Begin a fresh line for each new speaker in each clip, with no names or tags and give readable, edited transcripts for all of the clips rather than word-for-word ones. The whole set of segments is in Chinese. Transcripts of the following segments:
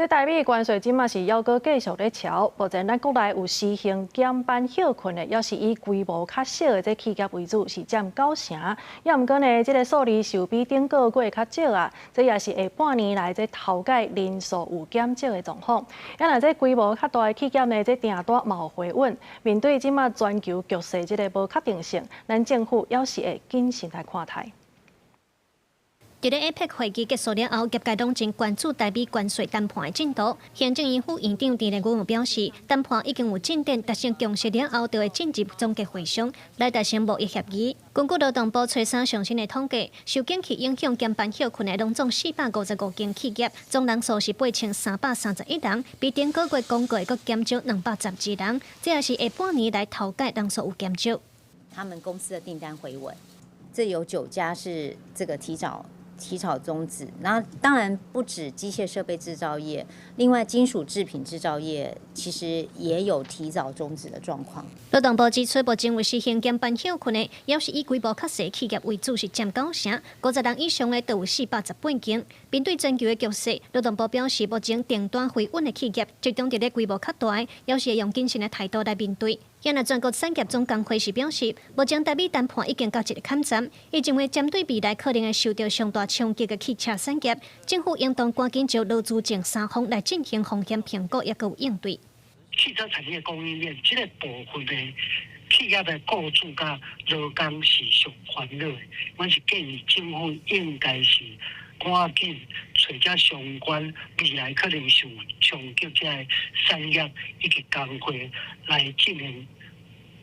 这台美关税即嘛是还阁继续咧潮，目前咱国内有实行减班休困的，也是以规模较小的这企业为主，是占9成。也毋过呢，这个数字受比顶个月较少啊，这也是下半年来这头改人数有减少的状况。也若这规模较大的企业呢，这订单嘛有回稳。面对即嘛全球局势这个无确定性，咱政府也是会谨慎来看待。
伫咧 APEC 会议结束了后，业界拢真关注台美关税谈判的进度。行政院副院长陈立文表示，谈判已经有进展，达成共识了后，就会进入总结会商来达成贸易协议。根据劳动部初三上新的统计，受景气影响减班休困的拢总455间企业，总人数是8331人，比顶个月公告阁减少212人，这也是下半年来头改人数有减少。
他们公司的订单回稳，这有9家是这个提早终止，那当然不止机械设备制造业，另外金属制品制造业其实也有提早终止的状况。
劳动部指出，目前为实行减班休困的，也是以规模较小企业为主，是占9成，50人以上的都有418间。面对全球的局势，劳动部表示，目前订单回稳的企业，集中伫咧规模较大的，也是会用谨慎的态度来面对。也那全国产业总工会是表示，目前台美谈判已经到一个坎站，伊认为针对未来可能会受到上大冲击的汽车产业，政府应当赶紧就劳资政3方来进行风险评估，也有应对。
汽车产业供应链这个部分的企业的雇主甲劳工是上烦恼的，阮是建议政府应该是赶紧找这相关未来可能受冲击这产业以及工会来进行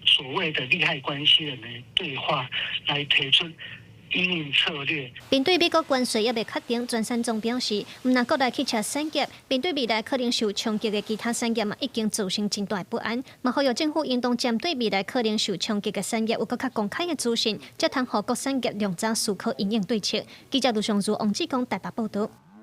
所谓的利害关系人的对话，来提出因应策略。
面对美国关税也未确定，专山总表示，毋但国内汽车产业，面对未来可能受冲击的其他产业嘛，已经造成真大不安。嘛，呼吁政府应当针对未来可能受冲击的产业，有更较公开的资讯，才通互各产业量早思考因应对策。记者卢尚珠、王志刚台北报道。